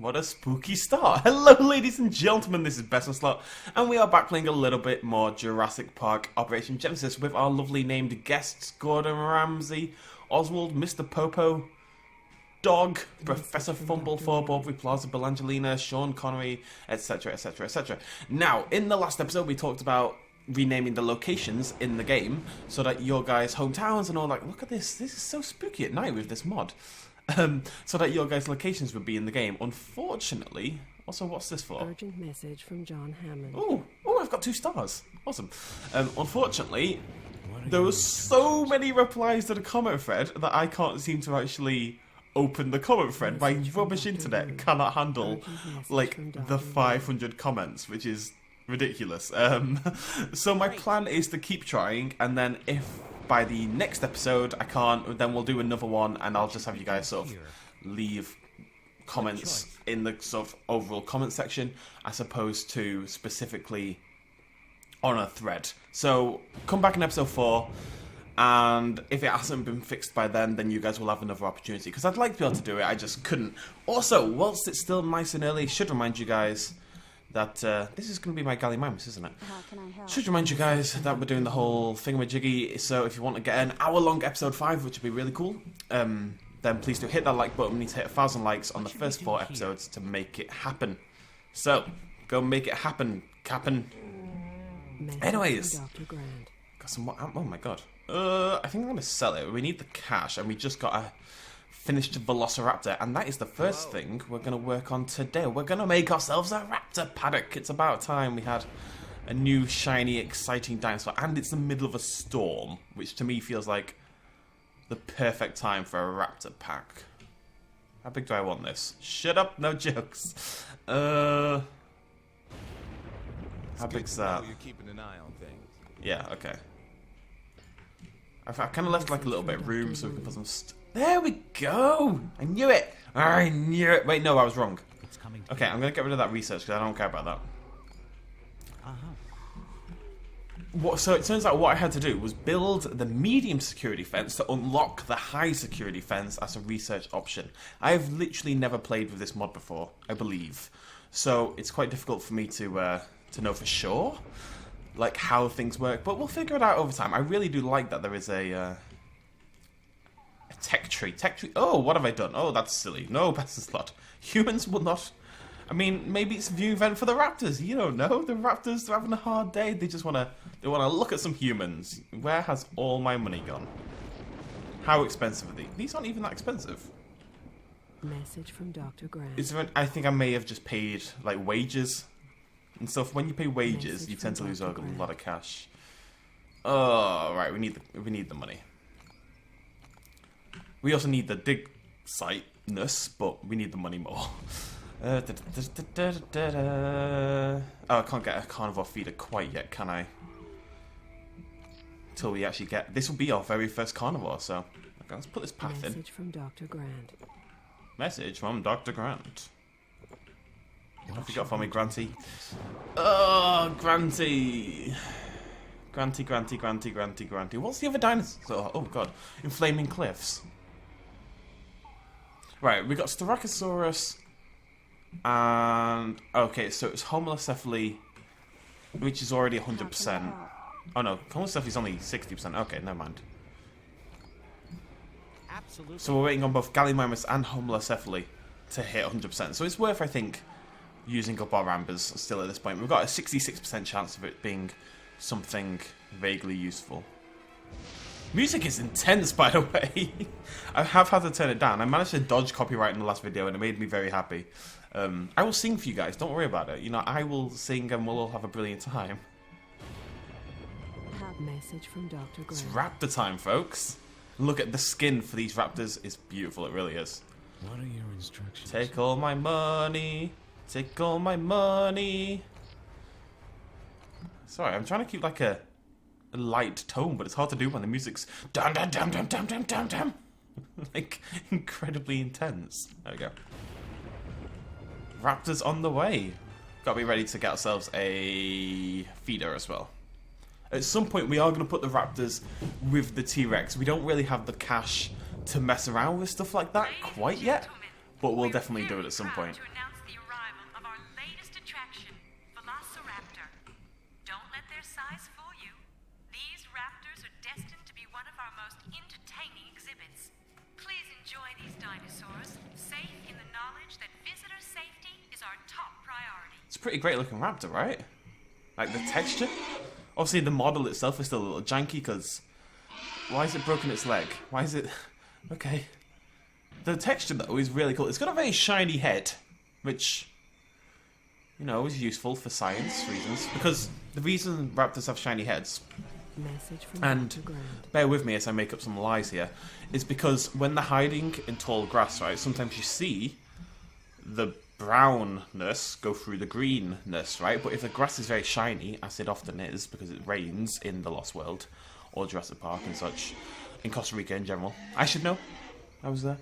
What a spooky start. Hello ladies and gentlemen, this is BestInSlot, and we are back playing a little bit more Jurassic Park Operation Genesis with our lovely named guests, Gordon Ramsay, Oswald, Mr. Popo, Dog, Professor Fumble, Aubrey Plaza, Belangelina, Sean Connery, etc, etc, etc. Now, in the last episode we talked about renaming the locations in the game so that your guys' hometowns and all like, look at this is so spooky at night with this mod. So that your guys' locations would be in the game. Unfortunately, also, what's this for? Urgent message from John Hammond. Oh, I've got 2 stars. Awesome. Unfortunately, there were so many replies to the comment thread that I can't seem to actually open the comment thread. My rubbish internet cannot handle like the 500 comments, which is ridiculous. So my plan is to keep trying, and then if by the next episode I can't, then we'll do another one, and I'll just have you guys sort of leave comments in the sort of overall comment section as opposed to specifically on a thread. So come back in episode 4, and if it hasn't been fixed by then you guys will have another opportunity, because I'd like to be able to do it, I just couldn't. Also, whilst it's still nice and early, I should remind you guys that this is going to be my Gallimimus, isn't it? How can I help? Should remind you guys that we're doing the whole thingamajiggy, so if you want to get an hour-long episode 5, which would be really cool, then please do hit that like button. We need to hit 1,000 likes on the first 4 episodes to make it happen. So, go make it happen, Cap'n. Anyways, got some more, oh my god. I think I'm going to sell it. We need the cash, and we just got a finished velociraptor, and that is the first thing we're going to work on today. We're going to make ourselves a raptor paddock. It's about time we had a new, shiny, exciting dinosaur, and it's the middle of a storm, which to me feels like the perfect time for a raptor pack. How big do I want this? Shut up, no jokes. How big's that? You're keeping an eye on things. Yeah, okay. I've kind of left like a little bit of room so we can put some there we go! I knew it! I knew it! Wait, no, I was wrong. Okay, I'm going to get rid of that research because I don't care about that. So it turns out what I had to do was build the medium security fence to unlock the high security fence as a research option. I have literally never played with this mod before, I believe. So it's quite difficult for me to know for sure like how things work, but we'll figure it out over time. I really do like that there is a tech tree. Oh, what have I done? Oh, that's silly. No, BestInSlot. Humans will not. I mean, maybe it's a viewing event for the raptors. You don't know. The raptors are having a hard day. They just want to look at some humans. Where has all my money gone? How expensive are these? These aren't even that expensive. Message from Dr. Grant. Is there I think I may have just paid like wages and stuff. When you pay wages, you tend to lose a lot of cash. Oh, right. We need the money. We also need the dig site-ness, but we need the money more. Oh, I can't get a carnivore feeder quite yet, can I? Until we actually get... This will be our very first carnivore, so... Okay, let's put this path in. Message from Dr. Grant. Message from Dr. Grant. What have you got for me, Granty? Oh, Granty! Granty. What's the other dinosaur? Oh, God. In Flaming Cliffs. Right, we got Styracosaurus, and okay, so it's Homocephaly, which is already 100%. Oh no, Homocephaly is only 60%. Okay, never mind. Absolutely. So we're waiting on both Gallimimus and Homocephaly to hit 100%. So it's worth, I think, using up our Rambers still at this point. We've got a 66% chance of it being something vaguely useful. Music is intense, by the way. I have had to turn it down. I managed to dodge copyright in the last video, and it made me very happy. I will sing for you guys. Don't worry about it. You know, I will sing, and we'll all have a brilliant time. Message from Dr. Grant. It's raptor time, folks. Look at the skin for these raptors. It's beautiful. It really is. What are your instructions? Take all my money. Take all my money. Sorry, I'm trying to keep like a light tone, but it's hard to do when the music's dum dum dum dum dum dum dum dum, like incredibly intense. There we go. Raptors on the way. Gotta be ready to get ourselves a feeder as well. At some point, we are going to put the raptors with the T-Rex. We don't really have the cash to mess around with stuff like that quite yet, but we'll definitely do it at some point. To announce the arrival of our latest attraction, Velociraptor. Don't let their size fool you. These raptors are destined to be one of our most entertaining exhibits. Please enjoy these dinosaurs, safe in the knowledge that visitor safety is our top priority. It's a pretty great looking raptor, right? Like the texture. Obviously, the model itself is still a little janky because why is it broken its leg? Why is it? Okay. The texture though is really cool. It's got a very shiny head, which, you know, is useful for science reasons. Because the reason raptors have shiny heads, Message from and Dr. Grant. bear with me as I make up some lies here, is because when they're hiding in tall grass, right, sometimes you see the brownness go through the greenness, right? But if the grass is very shiny, as it often is, because it rains in the Lost World, or Jurassic Park and such, in Costa Rica in general, I should know, I was there.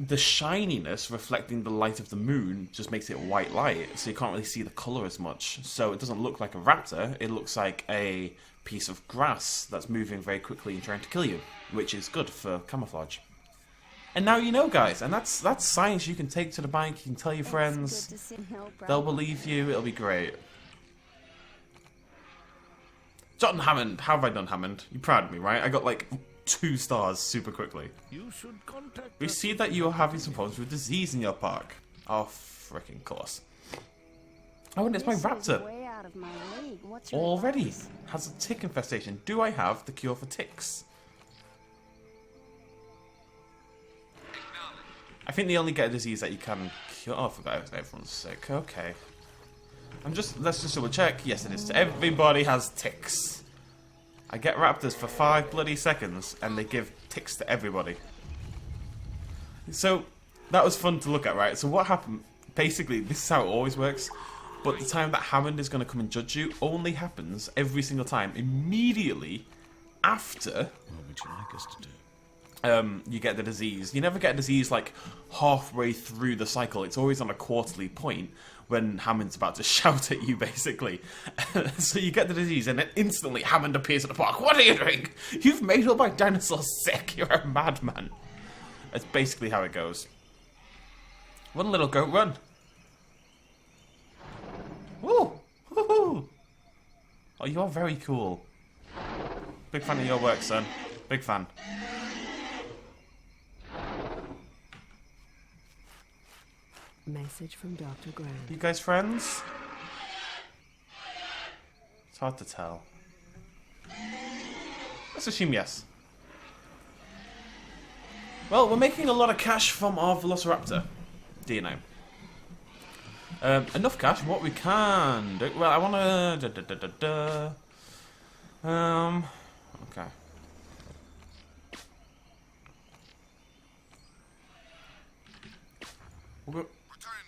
The shininess reflecting the light of the moon just makes it white light, so you can't really see the colour as much. So it doesn't look like a raptor, it looks like a piece of grass that's moving very quickly and trying to kill you, which is good for camouflage. And now you know, guys, and that's science you can take to the bank, you can tell your friends, they'll believe you, it'll be great. John Hammond, how have I done, Hammond? You're proud of me, right? I got like 2 stars super quickly. You should contact We see that you are having some problems with disease in your park. Oh, freaking course. Oh, and it's my raptor. Way out of my league. What's your Already advice? has a tick infestation. Do I have the cure for ticks? I think they only get a disease that you can cure. Oh, I forgot everyone's sick. Okay. Let's just double check. Yes, it is. Everybody has ticks. I get raptors for 5 bloody seconds, and they give ticks to everybody. So, that was fun to look at, right? So what happened, basically, this is how it always works, but the time that Hammond is going to come and judge you only happens every single time, immediately after What would you like us to do? you get the disease. You never get a disease, like, halfway through the cycle. It's always on a quarterly point when Hammond's about to shout at you, basically. So you get the disease, and then instantly Hammond appears at the park. What are you doing? You've made all my dinosaurs sick. You're a madman. That's basically how it goes. Run, little goat, run. Woo! Woohoo! Oh, you are very cool. Big fan of your work, son. Big fan. Message from Dr. Grant. You guys friends? It's hard to tell. Let's assume yes. Well, we're making a lot of cash from our Velociraptor. Do you know? Enough cash. What we can do? Well, I want to. Okay.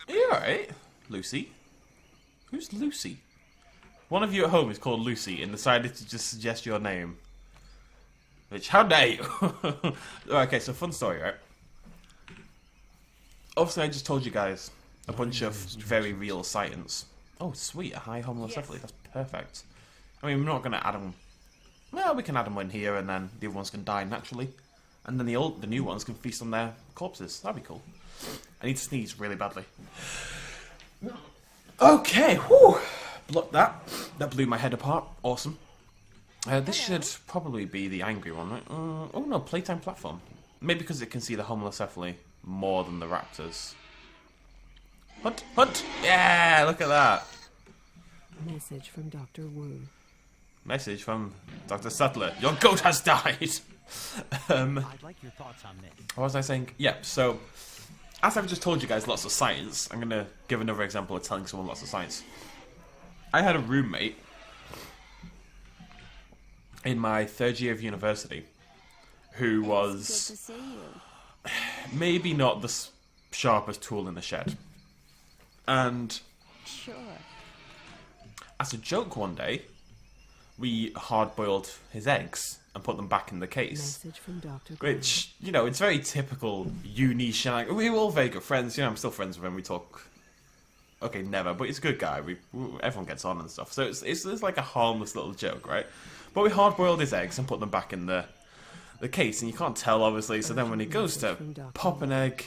Are you alright, Lucy? Who's Lucy? One of you at home is called Lucy and decided to just suggest your name. Which, how dare you? Okay, so fun story, right? Obviously, I just told you guys a bunch of very real science. Oh, sweet, a high homocephaly. That's perfect. I mean, we're not going to add them. Well, we can add them in here, and then the other ones can die naturally, and then the new ones can feast on their corpses. That'd be cool. I need to sneeze really badly. Okay, whew. Block that. That blew my head apart. Awesome. This should probably be the angry one, right? Oh no, playtime platform. Maybe because it can see the homocephaly more than the raptors. Hunt, hunt! Yeah, look at that. Message from Dr. Wu. Message from Dr. Sattler. Your goat has died! I'd like your thoughts on this. What was I saying? Yep, so, as I've just told you guys lots of science, I'm going to give another example of telling someone lots of science. I had a roommate in my 3rd year of university who Good was to see you. maybe not the sharpest tool in the shed. And Sure. as a joke one day, we hard-boiled his eggs and put them back in the case. Message from Dr. Grant. Which, you know, it's very typical uni shenanigans. We were all very good friends. You know, I'm still friends with him. We talk. Okay, never, but he's a good guy. Everyone gets on and stuff. So it's like a harmless little joke, right? But we hard-boiled his eggs and put them back in the case, and you can't tell, obviously. So then when he goes to pop an egg,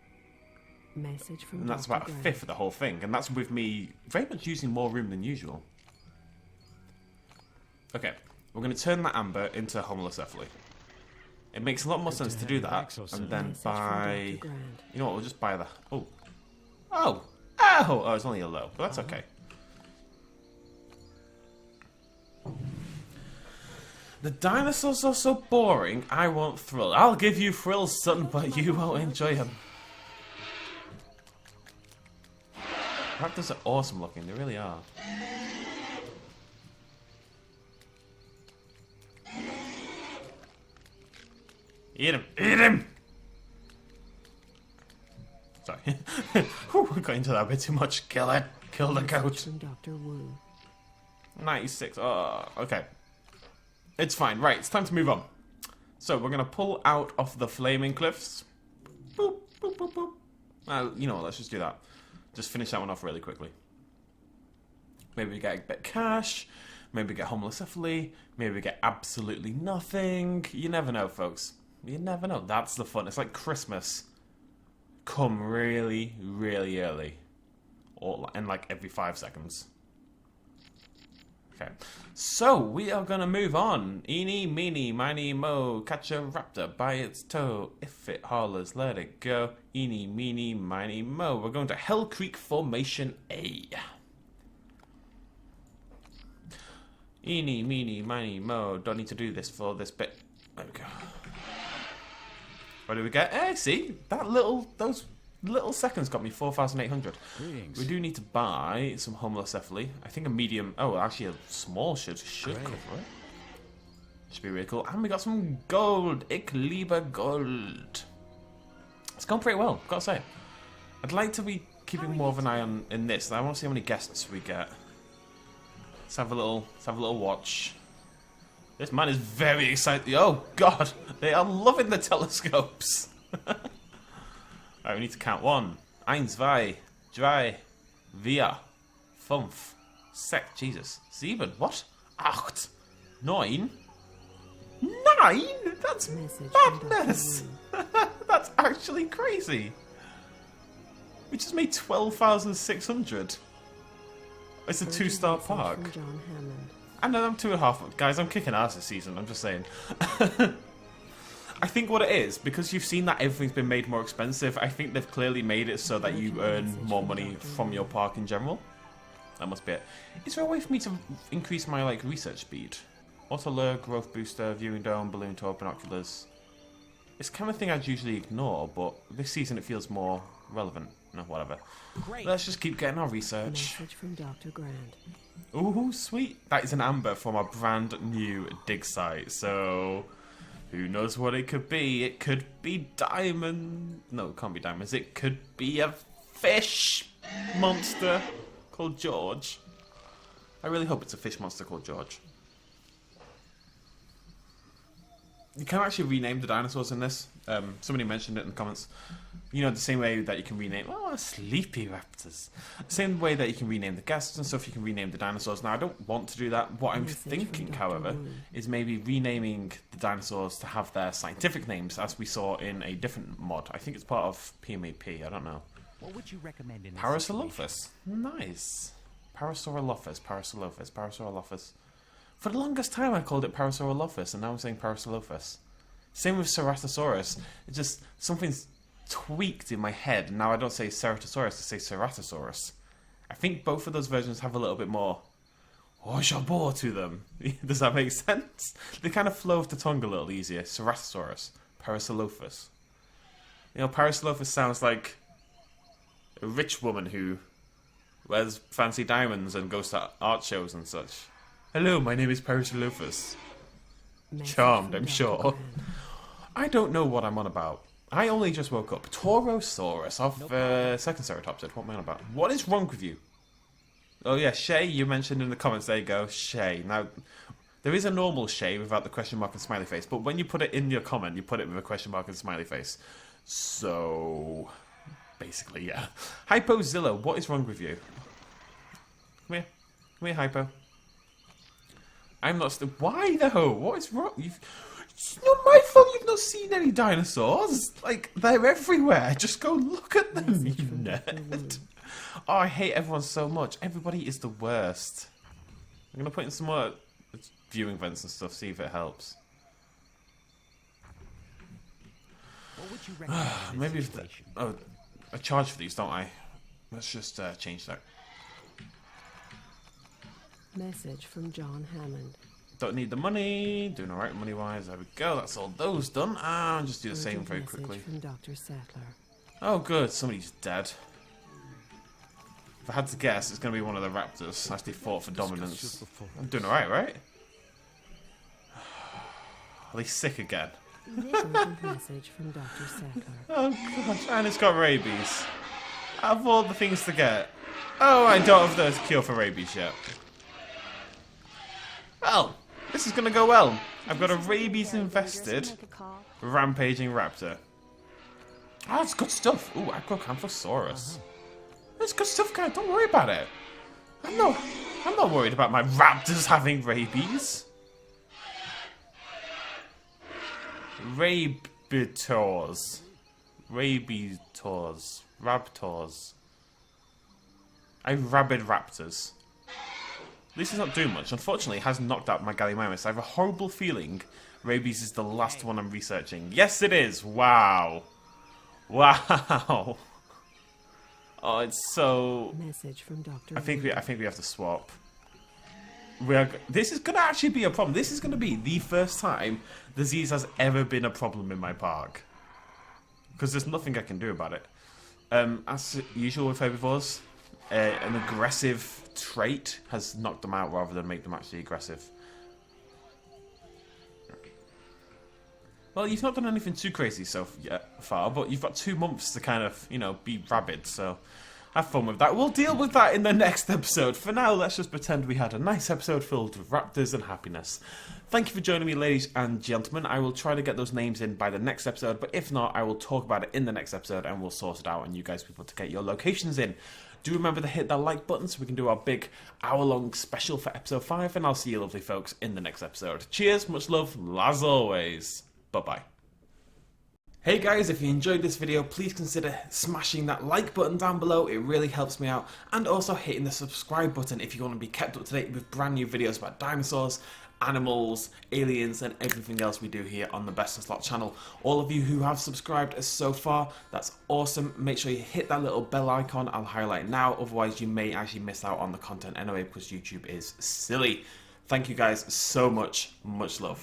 Message from And that's Dr. about a Grant. fifth of the whole thing. And that's with me very much using more room than usual. Okay, we're going to turn that amber into homolycephaly. It makes a lot more sense to do that. And then Message from buy... Dr. Grant. You know what, we'll just buy the... Oh. Oh! Oh! Oh, it's only a low, but that's okay. The dinosaurs are so boring, I won't thrill. I'll give you thrills, son, but you won't enjoy them. Raptors are awesome looking, they really are. Eat him! Eat him! Sorry. Whew, we got into that a bit too much. Kill it! Kill the goat! From Dr. Wu. 96. Oh, okay. It's fine. Right, it's time to move on. So, we're going to pull out of the flaming cliffs. Boop, boop, boop, boop. You know what, let's just do that. Just finish that one off really quickly. Maybe we get a bit of cash. Maybe we get homolycephaly. Maybe we get absolutely nothing. You never know, folks. You never know. That's the fun. It's like Christmas. Come really, really early. Or in like every 5 seconds. Okay. So, we are going to move on. Eeny, meeny, miny, mo. Catch a raptor by its toe. If it hollers, let it go. Eeny, meeny, miny, mo. We're going to Hell Creek Formation A. Eeny, meeny, miny, mo. Don't need to do this for this bit. There we go. What do we get? Hey, see? Those little seconds got me 4,800. Greetings. We do need to buy some homolycephaly. I think a medium... Oh, actually a small should cover it. Should be really cool. And we got some gold. Ich liebe Gold. It's gone pretty well, gotta say. I'd like to be keeping more of an eye on in this. I want to see how many guests we get. Let's have a little watch. This man is very excited. Oh, God. They are loving the telescopes. Alright, we need to count. 1, 1, 2, 3, 4, 5, 6, Jesus. 7, what? 8, 9. 9? That's Message from Dr. madness. Wu. That's actually crazy. We just made 12,600. It's a Urgent 2-star message park. From John Hammond. I know I'm 2.5. Guys, I'm kicking ass this season. I'm just saying. I think what it is, because you've seen that everything's been made more expensive, I think they've clearly made it so that you earn more money from your park in general. That must be it. Is there a way for me to increase my research speed? Auto lure, growth booster, viewing dome, balloon tour, binoculars. It's the kind of thing I'd usually ignore, but this season it feels more relevant. No, whatever. Great. Let's just keep getting our research. Message from Dr. Grant. Ooh, sweet. That is an amber from our brand new dig site, so... Who knows what it could be? It could be diamond... No, it can't be diamonds. It could be a fish monster called George. I really hope it's a fish monster called George. You can actually rename the dinosaurs in this. Somebody mentioned it in the comments. You know, the same way that you can rename... Oh, sleepy raptors. Same way that you can rename the guests and stuff, you can rename the dinosaurs. Now, I don't want to do that. What I'm Message from thinking, Dr. however, Wu. is maybe renaming the dinosaurs to have their scientific names, as we saw in a different mod. I think it's part of PMAP, I don't know. What would you recommend in this Parasaurolophus. Nice. Parasaurolophus, Parasaurolophus, Parasaurolophus. For the longest time I called it Parasaurolophus, and now I'm saying Parasaurolophus. Same with Ceratosaurus. It just, something's tweaked in my head, and now I don't say Ceratosaurus, I say Ceratosaurus. I think both of those versions have a little bit more jabot to them. Does that make sense? They kind of flow off the tongue a little easier. Ceratosaurus, Parasaurolophus. You know, Parasaurolophus sounds like a rich woman who wears fancy diamonds and goes to art shows and such. Hello, my name is Parasaurolophus. Message Charmed, from I'm Dr. sure. Grant. I don't know what I'm on about. I only just woke up. Taurosaurus of second Ceratopsid. What am I on about? What is wrong with you? Oh yeah, Shay, you mentioned in the comments. There you go, Shay. Now, there is a normal Shay without the question mark and smiley face, but when you put it in your comment, you put it with a question mark and smiley face. So, basically, yeah. Hypozilla, what is wrong with you? Come here. Come here, Hypo. I'm not... Why, though? What is wrong? It's not my fault you've not seen any dinosaurs. Like, they're everywhere. Just go look at them, you nerd. Oh, I hate everyone so much. Everybody is the worst. I'm going to put in some more viewing vents and stuff, see if it helps. What would you recommend in this Maybe if situation? oh, I charge for these, don't I? Let's just change that. Message from John Hammond. Don't need the money. Doing alright money-wise. There we go. That's all those done. And just do the same Urgent very message quickly. from Dr. Sattler. Oh, good. Somebody's dead. If I had to guess, it's going to be one of the raptors. Actually fought for dominance. I'm doing alright, right? Are they sick again? Urgent message from Dr. Sattler. Oh, gosh. And it's got rabies. Out of all the things to get. Oh, I don't have the cure for rabies yet. Well, this is going to go well. I've got a rabies-infested Make a call. rampaging raptor. Ah, that's good stuff. Ooh, Acrocanthosaurus. That's good stuff, guys. Don't worry about it. I'm not worried about my raptors having rabies. Rabitors. Rabitors. Raptors. Rabid raptors. At least it's not doing much. Unfortunately, it has knocked out my Gallimimus. I have a horrible feeling rabies is the last one I'm researching. Yes, it is. Wow. Wow. Oh, it's so... Message from Dr. I think we have to swap. This is going to actually be a problem. This is going to be the first time disease has ever been a problem in my park. Because there's nothing I can do about it. As usual with herbivores, an aggressive trait has knocked them out rather than make them actually aggressive. Well, you've not done anything too crazy so far, but you've got 2 months to kind of, you know, be rabid, so have fun with that. We'll deal with that in the next episode. For now, let's just pretend we had a nice episode filled with raptors and happiness. Thank you for joining me, ladies and gentlemen. I will try to get those names in by the next episode, but if not, I will talk about it in the next episode and we'll sort it out and you guys people to get your locations in. Do remember to hit that like button so we can do our big hour-long special for episode 5, and I'll see you lovely folks in the next episode. Cheers, much love, as always. Bye-bye. Hey guys, if you enjoyed this video, please consider smashing that like button down below. It really helps me out. And also hitting the subscribe button if you want to be kept up to date with brand new videos about dinosaurs, animals, aliens, and everything else we do here on the BestInSlot channel. All of you who have subscribed so far, that's awesome. Make sure you hit that little bell icon. I'll highlight it now, otherwise you may actually miss out on the content anyway because YouTube is silly. Thank you guys so much. Much love.